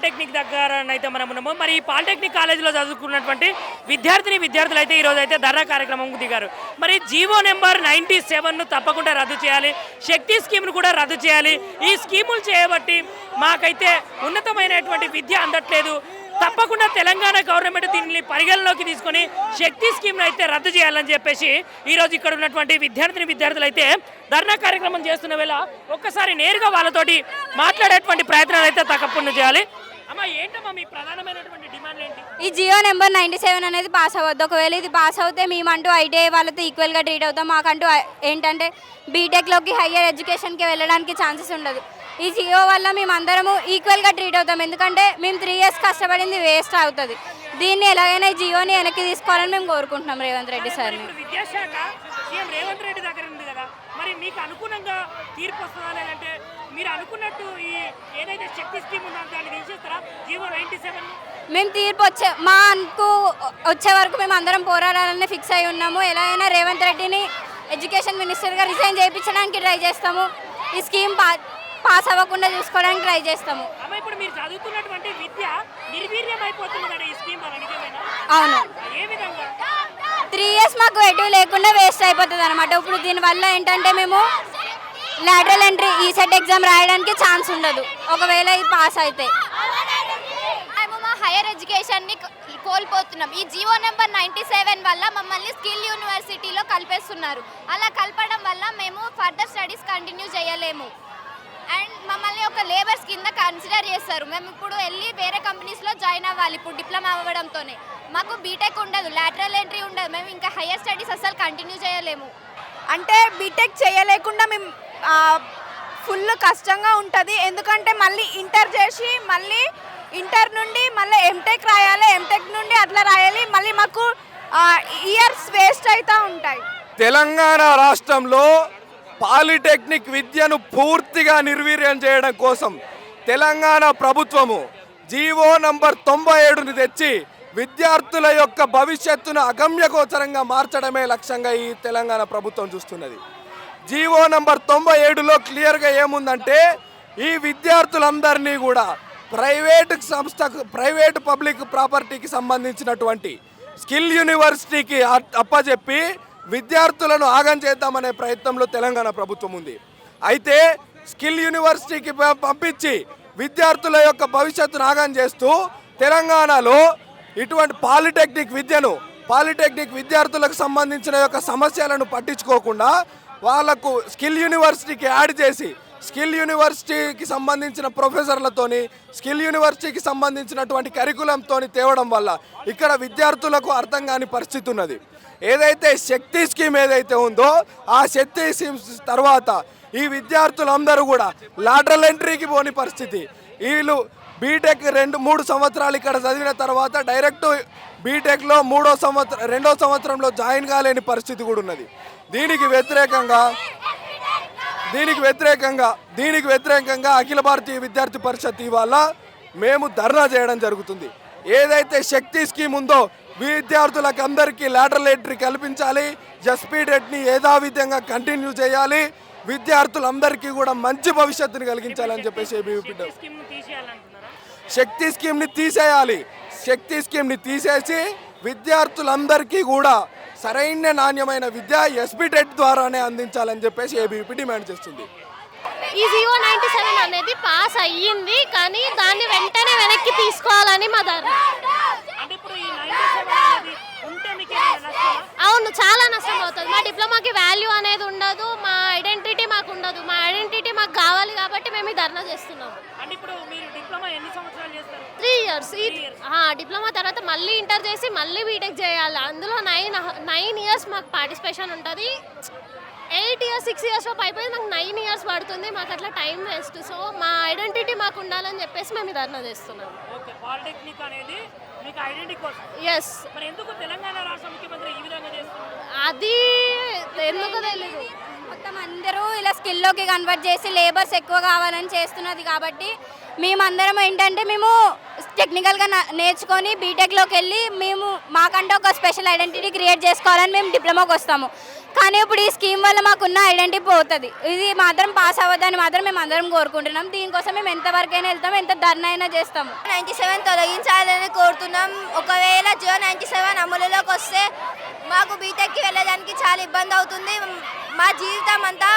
Polytechnic దగ్గర అయితే మనం ఉన్నాము. మరి ఈ పాలిటెక్నిక్ కాలేజీలో చదువుకున్నటువంటి విద్యార్థులు అయితే ఈరోజు అయితే ధర్నా కార్యక్రమం దిగారు. మరి జీవో నెంబర్ 97ను తప్పకుండా రద్దు చేయాలి, శక్తి స్కీమ్ను కూడా రద్దు చేయాలి. ఈ స్కీములు చేయబట్టి మాకైతే ఉన్నతమైనటువంటి విద్య అందట్లేదు. తప్పకుండా తెలంగాణ గవర్నమెంట్ దీన్ని పరిగణలోకి తీసుకొని శక్తి స్కీమ్ను అయితే రద్దు చేయాలని చెప్పేసి ఈరోజు ఇక్కడ ఉన్నటువంటి విద్యార్థులు అయితే ధర్నా కార్యక్రమం చేస్తున్న వేళ ఒక్కసారి నేరుగా వాళ్ళతోటి మాట్లాడేటువంటి ప్రయత్నాలు అయితే తప్పకుండా చేయాలి. అమ్మ, ఏంటమ్మా మీ ప్రధానమైనటువంటి డిమాండ్ ఏంటి? ఈ జియో నెంబర్ 97 అనేది పాస్ అవ్వద్దు. ఒకవేళ ఇది పాస్ అవుతే మేమంటూ ఐటీఐ వాళ్ళతో ఈక్వల్గా ట్రీట్ అవుతాం. మాకంటూ ఏంటంటే బీటెక్లోకి హయ్యర్ ఎడ్యుకేషన్కి వెళ్ళడానికి ఛాన్సెస్ ఉండదు. ఈ జియో వల్ల మేమందరము ఈక్వల్గా ట్రీట్ అవుతాం. ఎందుకంటే మేము 3 years కష్టపడింది వేస్ట్ అవుతుంది. దీన్ని ఎలాగైనా ఈ జియోని వెనక్కి తీసుకోవాలని మేము కోరుకుంటున్నాం రేవంత్ రెడ్డి సార్ని. విద్యాశాఖ సీఎం రేవంత్ రెడ్డి దగ్గర ఉంది కదా, మరి మీకు అనుగుణంగా తీర్పు వస్తుందా, లేదంటే మీరు అనుకున్నట్టు ఈ ఏదైతే శక్తి స్కీమ్ ఉందో దాన్ని తీసేస్తారా జీవో 97? మేము తీర్పు వచ్చే వరకు మేము అందరం పోరాడాలని ఫిక్స్ అయి ఉన్నాము. ఎలాగైనా రేవంత్ రెడ్డిని ఎడ్యుకేషన్ మినిస్టర్గా రిజైన్ చేయించడానికి ట్రై చేస్తాము. ఈ స్కీమ్ పాస్ అవ్వకుండా చూసుకోవడానికి ట్రై చేస్తాము. ఇప్పుడు మీరు చదువుతున్నటువంటి విద్య నిర్వీర్యం అయిపోతుంది కదా ఈ స్కీమ్ వల్ల, నిజమేనా? అవును. ఏ విధంగా? 3 years మాకు ఎటు లేకుండా వేస్ట్ అయిపోతుంది అనమాట. ఇప్పుడు దీనివల్ల ఏంటంటే మేము లాటరల్ ఎంట్రీ ఈసెట్ ఎగ్జామ్ రాయడానికి ఛాన్స్ ఉండదు ఒకవేళ ఇది పాస్ అయితే. మేము మా హైయర్ ఎడ్యుకేషన్ని కోల్పోతున్నాం. ఈ జీవో నెంబర్ 97 వల్ల మమ్మల్ని స్కిల్ యూనివర్సిటీలో కలిపేస్తున్నారు. అలా కలపడం వల్ల మేము ఫర్దర్ స్టడీస్ కంటిన్యూ చేయలేము అండ్ మమ్మల్ని ఒక లేబర్స్ కింద కన్సిడర్ చేస్తారు. మేము ఇప్పుడు వెళ్ళి వేరే కంపెనీస్లో జాయిన్ అవ్వాలి. ఇప్పుడు డిప్లొమా అవ్వడంతోనే మాకు బీటెక్ ఉండదు, లాటరల్ ఎంట్రీ ఉండదు. మేము ఇంకా హైయర్ స్టడీస్ అసలు కంటిన్యూ చేయలేము. అంటే బీటెక్ చేయలేకుండా మేము ఫుల్ కష్టంగా ఉంటుంది. ఎందుకంటే మళ్ళీ ఇంటర్ చేసి మళ్ళీ ఇంటర్ నుండి మళ్ళీ ఎంటెక్ రాయాలి, ఎంటెక్ నుండి అట్లా రాయాలి. మళ్ళీ మాకు ఇయర్స్ వేస్ట్ అవుతూ ఉంటాయి. తెలంగాణ రాష్ట్రంలో పాలిటెక్నిక్ విద్యను పూర్తిగా నిర్వీర్యం చేయడం కోసం తెలంగాణ ప్రభుత్వము జీవో నంబర్ 97ని తెచ్చి విద్యార్థుల యొక్క భవిష్యత్తును అగమ్యగోచరంగా మార్చడమే లక్ష్యంగా ఈ తెలంగాణ ప్రభుత్వం చూస్తున్నది. జీవో నంబర్ 97లో క్లియర్గా ఏముందంటే ఈ విద్యార్థులందరినీ కూడా ప్రైవేటు పబ్లిక్ ప్రాపర్టీకి సంబంధించినటువంటి స్కిల్ యూనివర్సిటీకి అప్పచెప్పి విద్యార్థులను ఆగం చేద్దామనే ప్రయత్నంలో తెలంగాణ ప్రభుత్వం ఉంది. అయితే స్కిల్ యూనివర్సిటీకి పంపించి విద్యార్థుల యొక్క భవిష్యత్తును ఆగం చేస్తూ తెలంగాణలో ఇటువంటి పాలిటెక్నిక్ విద్యార్థులకు సంబంధించిన యొక్క సమస్యలను పట్టించుకోకుండా వాళ్లకు స్కిల్ యూనివర్సిటీకి యాడ్ చేసి స్కిల్ యూనివర్సిటీకి సంబంధించిన ప్రొఫెసర్లతోని స్కిల్ యూనివర్సిటీకి సంబంధించినటువంటి కరికులంతో తేవడం వల్ల ఇక్కడ విద్యార్థులకు అర్థం కాని పరిస్థితి ఉన్నది. ఏదైతే శక్తి స్కీమ్ ఏదైతే ఉందో ఆ శక్తి స్కీమ్ తర్వాత ఈ విద్యార్థులందరూ కూడా లాటరల్ ఎంట్రీకి పోని పరిస్థితి. వీళ్ళు బీటెక్ 2-3 సంవత్సరాలు ఇక్కడ చదివిన తర్వాత డైరెక్ట్ బీటెక్లో 2వ సంవత్సరంలో జాయిన్ కాలేని పరిస్థితి కూడా ఉన్నది. దీనికి వ్యతిరేకంగా అఖిల భారతీయ విద్యార్థి పరిషత్ ఇవాళ మేము ధర్నా చేయడం జరుగుతుంది. ఏదైతే శక్తి స్కీమ్ ఉందో విద్యార్థులకు అందరికీ లాటరల్ ఎంట్రీ కల్పించాలి, జస్పీడెట్ని యథావిధంగా కంటిన్యూ చేయాలి, విద్యార్థులందరికీ కూడా మంచి భవిష్యత్తుని కలిగించాలని చెప్పేసి శక్తి స్కీమ్ని తీసేసి విద్యార్థులందరికీ కూడా సరైన నాణ్యమైన విద్య ఎస్బిటెట్ ద్వారానే అందించాలని చెప్పేసి ఏబీవీపీ డిమాండ్ చేస్తుంది. ఈ జీవో 97 అనేది పాస్ అయ్యింది, కానీ దాన్ని వెంటనే వెనక్కి తీసుకోవాలని మా ధర్నా. అవును, చాలా నష్టం అవుతుంది. మా డిప్లొమాకి వాల్యూ అనేది ఉండదు, మా ఐడెంటిటీ మాకు ఉండదు. మా ఐడెంటిటీ మాకు కావాలి కాబట్టి మేము ఈ ధర్నా చేస్తున్నాము. 3 years. డిప్లొమా తర్వాత మళ్ళీ ఇంటర్ చేసి మళ్ళీ బీటెక్ చేయాలి. అందులో 9 years మాకు పార్టిసిపేషన్ ఉంటుంది. 8 years 6 years అయిపోయి మాకు 9 years పడుతుంది. మాకు అట్లా టైం వేస్ట్. సో మా ఐడెంటిటీ మాకు ఉండాలని చెప్పేసి మేము ఈ ధర్నా చేస్తున్నాం. ఎస్. అది ఎందుకు తెలియదు. మొత్తం అందరూ ఇలా స్కిల్లోకి కన్వర్ట్ చేసి లేబర్స్ ఎక్కువ కావాలని చేస్తున్నది కాబట్టి మేమందరం ఏంటంటే మేము టెక్నికల్గా నేర్చుకొని బీటెక్లోకి వెళ్ళి మాకంటే ఒక స్పెషల్ ఐడెంటిటీ క్రియేట్ చేసుకోవాలని మేము డిప్లొమాకి వస్తాము. కానీ ఇప్పుడు ఈ స్కీమ్ వల్ల మాకున్న ఐడెంటిటీ పోతుంది. ఇది మాత్రం పాస్ అవ్వద్దని మాత్రం మేము అందరం కోరుకుంటున్నాం. దీనికోసం మేము ఎంతవరకైనా వెళ్తాం, ఎంత ధర్నా అయినా చేస్తాము. 97 తొలగించాలని కోరుతున్నాం. ఒకవేళ జియో 97 అమలులోకి వస్తే మాకు బీటెక్కి వెళ్ళడానికి చాలా ఇబ్బంది అవుతుంది. మా జీవితం అంతా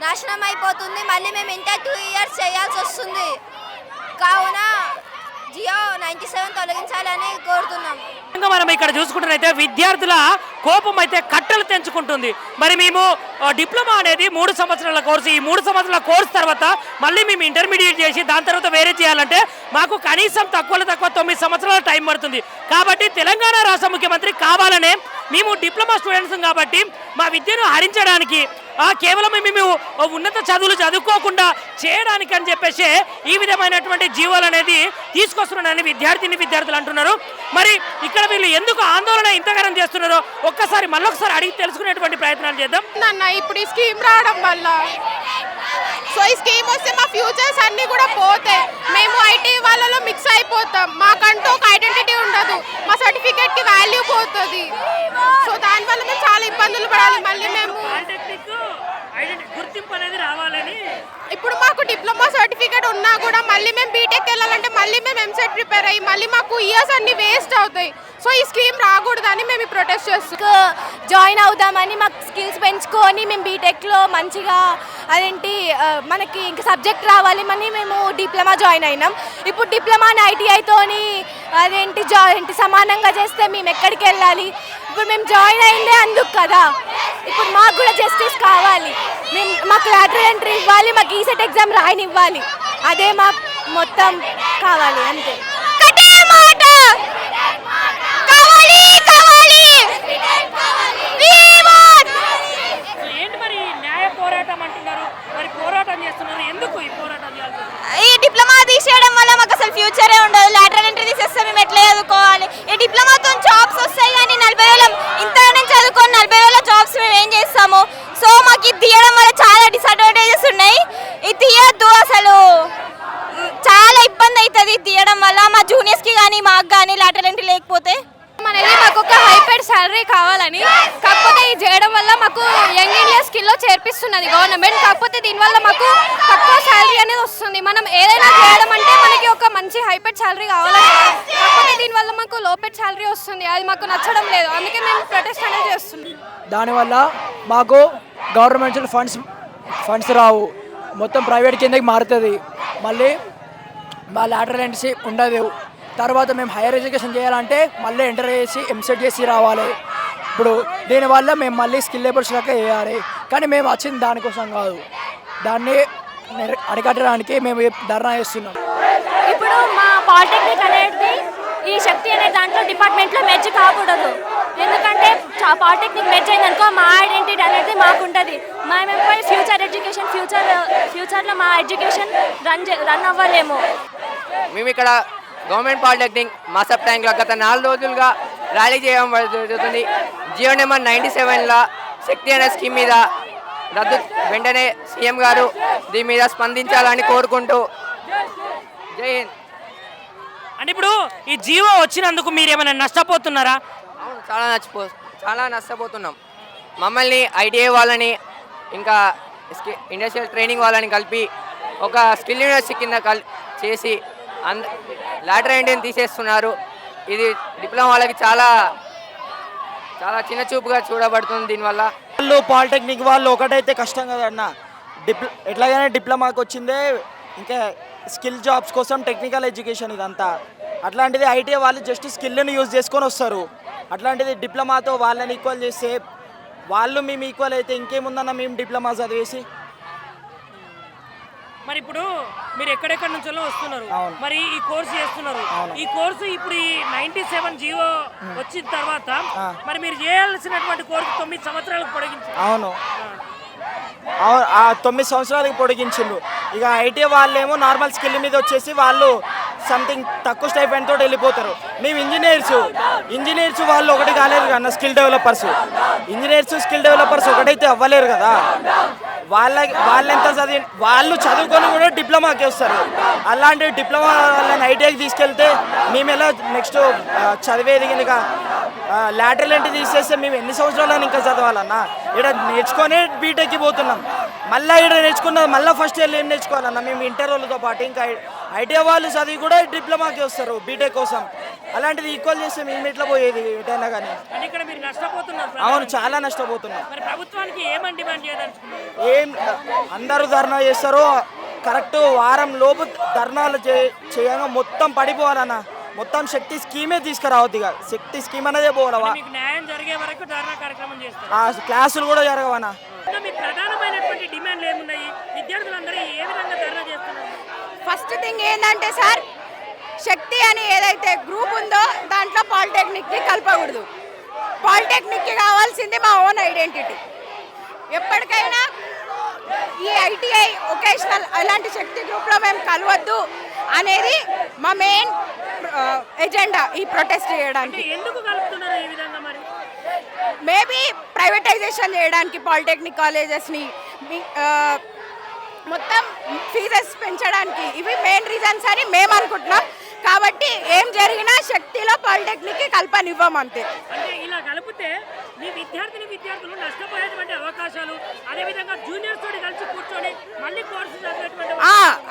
నాశనం అయిపోతుంది. మళ్ళీ మేము ఇంటర్ 2 ఇయర్స్ చేయాల్సి వస్తుంది. కావున జియో 97 తొలగించాలని కోరుతున్నాం. ఇంకా మనం ఇక్కడ చూసుకుంటున్నైతే విద్యార్థుల కోపం అయితే కట్టలు తెంచుకుంటుంది. మరి మేము డిప్లొమా అనేది 3 సంవత్సరాల కోర్సు. ఈ 3 సంవత్సరాల కోర్సు తర్వాత మళ్ళీ మేము ఇంటర్మీడియట్ చేసి దాని తర్వాత వేరే చేయాలంటే మాకు కనీసం తక్కువ 9 సంవత్సరాల టైం పడుతుంది. కాబట్టి తెలంగాణ రాష్ట్ర ముఖ్యమంత్రి కావాలనే మేము డిప్లొమా స్టూడెంట్స్ కాబట్టి మా విద్యను హరించడానికి కేవలం మేము ఉన్నత చదువులు చదువుకోకుండా చేయడానికి అని చెప్పేసి ఈ విధమైనటువంటి జీవోలు అనేది తీసుకొస్తున్నారని విద్యార్థులు అంటున్నారు. మరి ఇక్కడ వీళ్ళు ఎందుకు ఆందోళన ఇంతగానం చేస్తున్నారో ఒక్కసారి మళ్ళొకసారి అడిగి తెలుసుకునేటువంటి ప్రయత్నాలు చేద్దాం. ఇప్పుడు ఈ స్కీమ్ రావడం వల్ల ఈ స్కీమ్ వస్తే మా ఫ్యూచర్స్ అన్నీ కూడా పోతాయి. మేము ఐటీ వాళ్ళలో మిక్స్ అయిపోతాం. మాకంటూ ఒక ఐడెంటిటీ ఉండదు. మా సర్టిఫికేట్కి వాల్యూ పోతుంది. సో దానివల్ల మేము చాలా ఇబ్బందులు పడాలి. మళ్ళీ మేము గుర్తింపు అనేది రావాలని ఇప్పుడు మాకు డిప్లొమా సర్టిఫికేట్ ఉన్నా కూడా మళ్ళీ మేము బీటెక్ వెళ్ళాలంటే మళ్ళీ మేము ఎంసెట్ ప్రిపేర్ అయ్యి మళ్ళీ మాకు ఇయర్స్ అన్ని వేస్ట్ అవుతాయి. సో ఈ స్కీమ్ రాకూడదని మేము ప్రొటెస్ట్ చేస్తాం. జాయిన్ అవుదామని మాకు స్కిల్స్ పెంచుకొని మేము బీటెక్లో మంచిగా అదేంటి మనకి ఇంకా సబ్జెక్ట్ రావాలి అని మేము డిప్లొమా జాయిన్ అయినాం. ఇప్పుడు డిప్లొమాని ఐటీఐతోని అదేంటి సమానంగా చేస్తే మేము ఎక్కడికి వెళ్ళాలి? ఇప్పుడు మేము జాయిన్ అయిందే అందుకు కదా. ఇప్పుడు మాకు కూడా జస్టిస్ కావాలి. మాకు లాటరల్ ఎంట్రీ ఇవ్వాలి, మాకు ఈసెట్ ఎగ్జామ్ రాయనివ్వాలి. అదే మాకు మొత్తం కావాలి అంతే. ఏంటి మరి న్యాయ పోరాటం అంటున్నారు, మరి పోరాటం చేస్తున్నారు, ఎందుకు ఈ పోరాటం చేయాల్సి వస్తుంది? ఈ డిప్లొమా తీసేయడం వల్ల మాకు అసలు ఫ్యూచరే ఉండదు. లాటరల్ ఎంట్రీ తీసేస్తే మేము ఎట్లా చదువుకోవాలి? ఈ డిప్లొమాతో జాబ్స్ వస్తాయి కానీ 40,000 ఇంతగానే చదువుకొని 40,000 జాబ్స్ మేము ఏం చేస్తాము? సో మాకు ఇది తీయడం వల్ల చాలా డిసడ్వాంటేజెస్ ఉన్నాయి. ఇది తీయద్దు, అసలు చాలా ఇబ్బంది అవుతుంది తీయడం వల్ల. మా జూనియర్స్కి కానీ మాకు కానీ లాటరల్ ఎంట్రీ లేకపోతే అనేది మాకు ఒక హైపైడ్ శాలరీ కావాలని. కాకపోతే ఇది చేయడం వల్ల మాకు యంగ్ ఇండియా స్కిల్లో చేర్పిస్తున్నది గవర్నమెంట్. కాకపోతే దీనివల్ల మాకు తక్కువ శాలరీ అనేది వస్తుంది. మనం ఏదైనా చేయడం అంటే మనకి ఒక మంచి హైపైడ్ శాలరీ కావాలని. కాకపోతే దీనివల్ల మాకు లోపెడ్ శాలరీ వస్తుంది. అది మాకు నచ్చడం లేదు. అందుకే మేము ప్రొటెస్ట్ అనేది చేస్తున్నాం. దానివల్ల మాకు గవర్నమెంట్ ఫండ్స్ రావు, మొత్తం ప్రైవేట్ కిందకి మారుతుంది. మళ్ళీ మా లాటరల్ ఎంట్రీ ఉండదు. తర్వాత మేము హైయర్ ఎడ్యుకేషన్ చేయాలంటే మళ్ళీ ఎంటర్ చేసి ఎంసెట్ చేసి రావాలి. ఇప్పుడు దీనివల్ల మేము మళ్ళీ స్కిల్ లేబర్స్ లెక్క వేయాలి. కానీ మేము వచ్చింది దానికోసం కాదు, దాన్ని అరికట్టడానికి మేము ధర్నా చేస్తున్నాం. ఇప్పుడు మా పాలిటెక్నిక్ అనేది ఈ శక్తి అనే దాంట్లో డిపార్ట్మెంట్లో మెర్జ్ కాకూడదు. ఎందుకంటే పాలిటెక్నిక్ మెర్జ్ అయిందనుకో మా ఐడెంటిటీ అనేది మాకు ఉంటుంది. మేము ఫ్యూచర్ ఎడ్యుకేషన్ ఫ్యూచర్లో మా ఎడ్యుకేషన్ రన్ అవ్వలేము. మేము ఇక్కడ గవర్నమెంట్ పాలిటెక్నిక్ మాసప్ ట్యాంక్లో గత 4 రోజులుగా ర్యాలీ చేయడం జరుగుతుంది. జియో నెంబర్ 97ల శక్తి అనే స్కీమ్ మీద రద్దు వెంటనే సీఎం గారు దీని మీద స్పందించాలని కోరుకుంటూ జై హింద్. అంటే ఇప్పుడు ఈ జీవో వచ్చినందుకు మీరు ఏమైనా నష్టపోతున్నారా? అవును, చాలా నష్టపోతున్నాం. మమ్మల్ని ఐటీఐ వాళ్ళని ఇంకా ఇండస్ట్రియల్ ట్రైనింగ్ వాళ్ళని కలిపి ఒక స్కిల్ యూనివర్సిటీ కింద చేసి లాటరల్ ఎంట్రీని తీసేస్తున్నారు. ఇది డిప్లొమా వాళ్ళకి చాలా చాలా చిన్న చూపుగా చూడబడుతుంది. దీనివల్ల వాళ్ళు పాలిటెక్నిక్ వాళ్ళు ఒకటైతే కష్టం కదన్న. ఎట్లాగైనా డిప్లొమాకి వచ్చిందే ఇంకా స్కిల్ జాబ్స్ కోసం టెక్నికల్ ఎడ్యుకేషన్ ఇదంతా. అట్లాంటిది ఐటీఐ వాళ్ళు జస్ట్ స్కిల్ని యూజ్ చేసుకొని వస్తారు. అట్లాంటిది డిప్లొమాతో వాళ్ళని ఈక్వల్ చేస్తే వాళ్ళు మేము ఈక్వల్ అయితే ఇంకేముందన్న మేము డిప్లొమా చదివేసి. మరి ఇప్పుడు మీరు ఎక్కడెక్కడ నుంచో వస్తున్నారు, అవును. మరి ఈ కోర్సు చేస్తున్నారు. ఈ కోర్సు ఇప్పుడు ఈ 97 జీవో వచ్చిన తర్వాత మరి మీరు చేయాల్సినటువంటి కోర్సు 9 సంవత్సరాలకు పొడిగించారు. అవును, ఆ 9 సంవత్సరాలకు పొడిగించిండ్రు. ఇక ఐటీఐ వాళ్ళేమో నార్మల్ స్కిల్ మీద వచ్చేసి వాళ్ళు సంథింగ్ తక్కువ స్టైపెండ్ తోటి వెళ్ళిపోతారు. మేము ఇంజనీర్స్ వాళ్ళు ఒకటి కాలేరు కదా skill developers. Engineers skill developers ఒకటైతే అవ్వలేరు కదా. వాళ్ళు ఎంత వాళ్ళు చదువుకొని కూడా డిప్లొమాకి వస్తారు. అలాంటి డిప్లొమా వాళ్ళని ఐటీఐకి తీసుకెళ్తే మేము ఎలా నెక్స్ట్ చదివేది కనుక లాటరల్ ఎంట్రీ తీసేస్తే మేము ఎన్ని సంవత్సరాలని ఇంకా చదవాలన్నా? ఇక్కడ నేర్చుకొని బీటెక్కి పోతున్నాం. మళ్ళీ ఇక్కడ నేర్చుకున్నది మళ్ళీ ఫస్ట్ ఇయర్లో ఏం నేర్చుకోవాలన్నా? మేము ఇంటర్ వాళ్ళతో పాటు ఇంకా ఐటీఐ వాళ్ళు చదివి కూడా డిప్లొమాకి వస్తారు బీటెక్ కోసం. అలాంటిది ఈక్వల్ చేస్తే మేము ఎట్లా పోయేది ఎటైనా కానీ? అవును, చాలా నష్టపోతున్నాం. ఏం అందరూ ధర్నా చేస్తారు, కరెక్ట్ వారం లోపు ధర్నాలు చేయగా మొత్తం పడిపోవాలన్నా. మొత్తం శక్తి స్కీమే తీసుకురావద్దు. ఇక శక్తి స్కీమ్ అనేది పోవాలవా? క్లాసులు కూడా జరగవనా? ఫస్ట్ థింగ్ ఏంటంటే సార్, శక్తి అని ఏదైతే గ్రూప్ ఉందో దాంట్లో పాలిటెక్నిక్ని కలపకూడదు. పాలిటెక్నిక్కి కావాల్సింది మా ఓన్ ఐడెంటిటీ. ఎప్పటికైనా ఈ ఐటీఐ ఒకేషనల్ అలాంటి శక్తి గ్రూప్లో మేము కలవద్దు అనేది మా మెయిన్ ఎజెండా ఈ ప్రొటెస్ట్ చేయడానికి. మేబీ ప్రైవేటైజేషన్ చేయడానికి పాలిటెక్నిక్ కాలేజెస్ని మొత్తం ఫీజెస్ పెంచడానికి ఇవి మెయిన్ రీజన్స్ అని మేము అనుకుంటున్నాం. కాబట్టి ఏం జరిగినా శక్తిలో పాలిటెక్నిక్కి కల్పనివ్వం అంతే. అంటే ఇలా కలిపితే మీ విద్యార్థులు నష్టపోయేటువంటి అవకాశాలు, అదేవిధంగా జూనియర్స్ తోటి కలిసి కూర్చొని మళ్ళీ కోర్సు చదివేటువంటి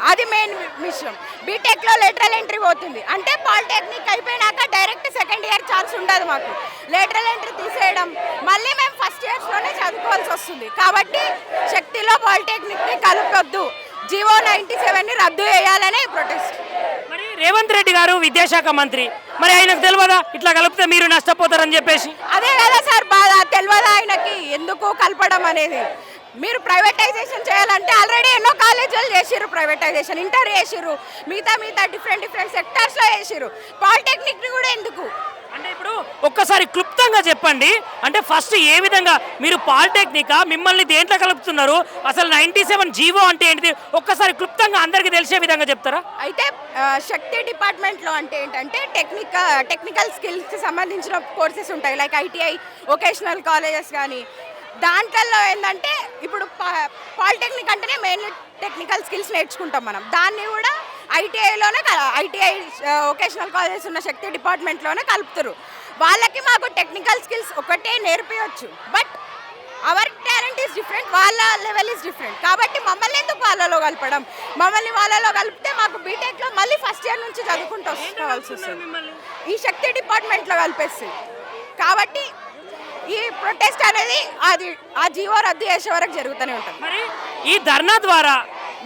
అది మెయిన్ విషయం. బీటెక్లో లేటరల్ ఎంట్రీ పోతుంది అంటే పాలిటెక్నిక్ అయిపోయినాక డైరెక్ట్ సెకండ్ ఇయర్ ఛాన్స్ ఉండదు మాకు. లేటరల్ ఎంట్రీ తీసేయడం, మళ్ళీ మేము ఫస్ట్ ఇయర్స్లోనే చదువుకోవాల్సి వస్తుంది. కాబట్టి శక్తిలో పాలిటెక్నిక్ని కలపొద్దు, జీవో 97ని రద్దు చేయాలనే ప్రొటెస్ట్. మరి రేవంత్ రెడ్డి గారు విద్యాశాఖ మంత్రి, మరి ఆయనకు తెలియదా ఇట్లా కలిపితే మీరు నష్టపోతారని చెప్పేసి? అదే కదా సార్ బాధ, తెలియదా ఆయనకి ఎందుకు కలపడం అనేది? మీరు ప్రైవేటైజేషన్ చేయాలంటే ఆల్రెడీ ఎన్నో కాలేజీలు చేసిర్రు ప్రైవేటైజేషన్, ఇంటర్ చేసిర్రు, మిగతా డిఫరెంట్ సెక్టార్స్లో చేసిర్రు. పాలిటెక్నిక్ని కూడా ఎందుకు? అంటే ఇప్పుడు ఒక్కసారి క్లుప్తంగా చెప్పండి. అంటే ఫస్ట్ ఏ విధంగా మీరు పాలిటెక్నికా, మిమ్మల్ని దేంట్లో కలుపుతున్నారు, అసలు 97 జీవో అంటే ఏంటిది, ఒక్కసారి క్లుప్తంగా అందరికీ తెలిసే విధంగా చెప్తారా? అయితే శక్తి డిపార్ట్మెంట్లో అంటే ఏంటంటే టెక్నికల్ స్కిల్స్కి సంబంధించిన కోర్సెస్ ఉంటాయి, లైక్ ఐటీఐ వొకేషనల్ కాలేజెస్ కానీ. దాంట్లో ఏంటంటే ఇప్పుడు పాలిటెక్నిక్ అంటేనే మెయిన్లీ టెక్నికల్ స్కిల్స్ నేర్చుకుంటాం మనం. దాన్ని కూడా ఐటీఐ వొకేషనల్ కాలేజెస్ ఉన్న శక్తి డిపార్ట్మెంట్లోనే కలుపుతారు. వాళ్ళకి మాకు టెక్నికల్ స్కిల్స్ ఒకటే నేర్పించవచ్చు, but our talent is different, వాళ్ళ లెవెల్ ఈజ్ డిఫరెంట్. కాబట్టి మమ్మల్ని ఎందుకు వాళ్ళలో కలపడం? మమ్మల్ని వాళ్ళలో కలిపితే మాకు బీటెక్లో మళ్ళీ ఫస్ట్ ఇయర్ నుంచి చదువుకుంటూ వస్తుండాల్సి వస్తుంది. ఈ శక్తి డిపార్ట్మెంట్లో కలిపేస్తుంది. కాబట్టి ఈ ప్రొటెస్ట్ అనేది ఆ జీవో రద్దు చేసే వరకు జరుగుతూనే ఉంటుంది. మరి ఈ ధర్నా ద్వారా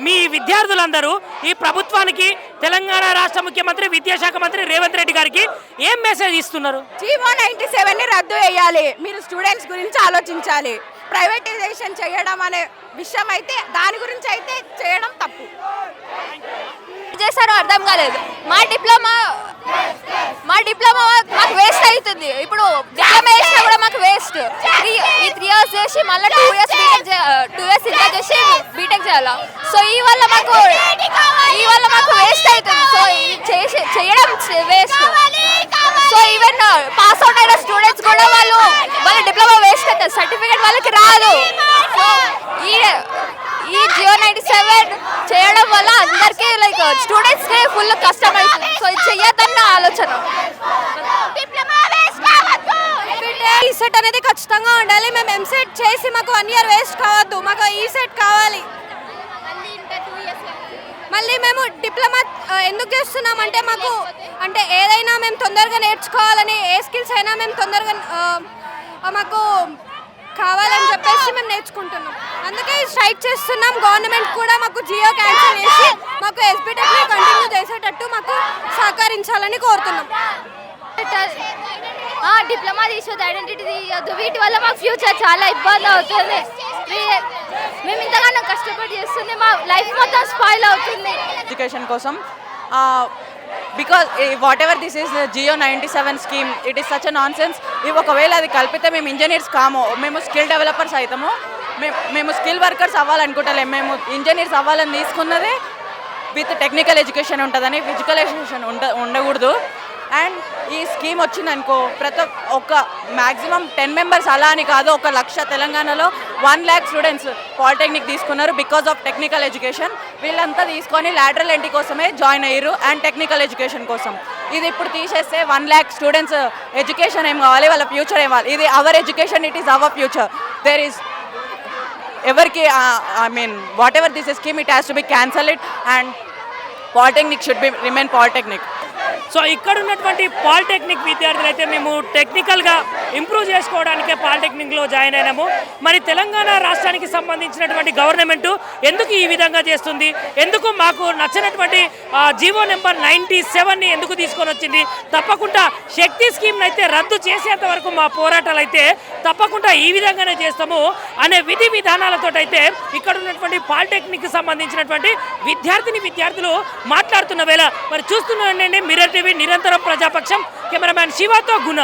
మీ విద్యార్థులందరూ ఈ ప్రభుత్వానికి, తెలంగాణ రాష్ట్ర ముఖ్యమంత్రి విద్యాశాఖ మంత్రి రేవంత్ రెడ్డి గారికి ఏం మెసేజ్ ఇస్తున్నారు? జీవో 97ని రద్దు చేయాలి. మీరు స్టూడెంట్స్ గురించి ఆలోచించాలి. ప్రైవేటైజేషన్ చేయడం అనే విషయం అయితే దాని గురించి అయితే చేయడం తప్పు. చేశారో అర్థం కాలేదు. మా డిప్లొమా మాకు వేస్ట్ అవుతుంది. ఇప్పుడు డిప్లొమా చేసినా కూడా మాకు వేస్ట్. ఈ 3 ఇయర్స్ చేసి మళ్ళీ 2 ఇయర్స్ ఇంకా చేసి బీటెక్ చేయాలా? సో ఈ వల్ల మాకు వేస్ట్ అవుతుంది. సో చేయడం waste. So even pass out అయిన స్టూడెంట్స్ కూడా వాళ్ళ డిప్లొమా వేస్ట్ అవుతుంది, సర్టిఫికేట్ వాళ్ళకి రాదు. సో ఈ జియో 97 చేయడం వల్ల అందరికీ లైక్ స్టూడెంట్స్కి ఫుల్ కష్టం అవుతుంది. సో ఇది చెయ్యొద్దన్న ఆలోచన. ఈ సెట్ అనేది ఖచ్చితంగా ఉండాలి. మేము ఎంసెట్ చేసి మాకు 1 ఇయర్ వేస్ట్ కావద్దు, మాకు ఈ సెట్ కావాలి. మళ్ళీ మేము డిప్లొమా ఎందుకు చేస్తున్నామంటే మాకు అంటే ఏదైనా మేము తొందరగా నేర్చుకోవాలని, ఏ స్కిల్స్ అయినా మేము తొందరగా మాకు కావాలని చెప్పేసి మేము నేర్చుకుంటున్నాం. అందుకే స్ట్రైక్ చేస్తున్నాం. గవర్నమెంట్ కూడా మాకు జియో క్యాన్సిల్ చేసి మాకు ఎస్బీటెక్ని కంటిన్యూ చేసేటట్టు మాకు సహకరించాలని కోరుతున్నాం. డిప్లొమా తీసేది, ఐడెంటిటీ తీయద్దు. వీటి వల్ల మాకు ఫ్యూచర్ చాలా ఇబ్బంది అవుతుంది. మేము ఇంతగానో కష్టపడి చేస్తుంది, మా లైఫ్ మొత్తం స్పాయిల్ అవుతుంది. ఎడ్యుకేషన్ కోసం because whatever this is Jio 97 scheme, it is such a nonsense. ఇవి ఒకవేళ అది కలిపితే మేము ఇంజనీర్స్ కాము, మేము స్కిల్ డెవలపర్స్ అవుతాము. మేము స్కిల్ వర్కర్స్ అవ్వాలనుకుంటలేము. మేము ఇంజనీర్స్ అవ్వాలని తీసుకున్నదే విత్ టెక్నికల్ ఎడ్యుకేషన్ ఉంటుందని, ఫిజికల్ ఎడ్యుకేషన్ ఉండకూడదు. అండ్ ఈ స్కీమ్ వచ్చిందనుకో ప్రతి ఒక్క మ్యాక్సిమం 10 మెంబర్స్ అలా అని కాదు, 1 లక్ష తెలంగాణలో 1 lakh స్టూడెంట్స్ పాలిటెక్నిక్ తీసుకున్నారు బికాస్ ఆఫ్ టెక్నికల్ ఎడ్యుకేషన్. వీళ్ళంతా తీసుకొని లాటరల్ ఎంట్రీ కోసమే జాయిన్ అయ్యారు అండ్ టెక్నికల్ ఎడ్యుకేషన్ కోసం. ఇది ఇప్పుడు తీసేస్తే 1 lakh స్టూడెంట్స్ ఎడ్యుకేషన్ ఏం కావాలి, వాళ్ళ ఫ్యూచర్ ఏం కావాలి. ఇది our education, it is our future. There is ఎవరికి I mean whatever this scheme it has to be cancel it and polytechnic should be remain polytechnic. So ఇక్కడ ఉన్నటువంటి polytechnic విద్యార్థులు అయితే మేము టెక్నికల్గా ఇంప్రూవ్ చేసుకోవడానికే పాలిటెక్నిక్లో జాయిన్ అయినాము. మరి తెలంగాణ రాష్ట్రానికి సంబంధించినటువంటి గవర్నమెంట్ ఎందుకు ఈ విధంగా చేస్తుంది, ఎందుకు మాకు నచ్చినటువంటి జీవో నెంబర్ 97ని ఎందుకు తీసుకొని వచ్చింది, తప్పకుండా శక్తి స్కీమ్ని అయితే రద్దు చేసేంత వరకు మా పోరాటాలు అయితే తప్పకుండా ఈ విధంగానే చేస్తాము అనే విధి విధానాలతో అయితే ఇక్కడ ఉన్నటువంటి పాలిటెక్నిక్ సంబంధించినటువంటి విద్యార్థులు మాట్లాడుతున్న వేళ మరి చూస్తున్నానండి మిర్రర్ టీవీ నిరంతరం ప్రజాపక్షం. కెమెరామ్యాన్ శివతో గుణ.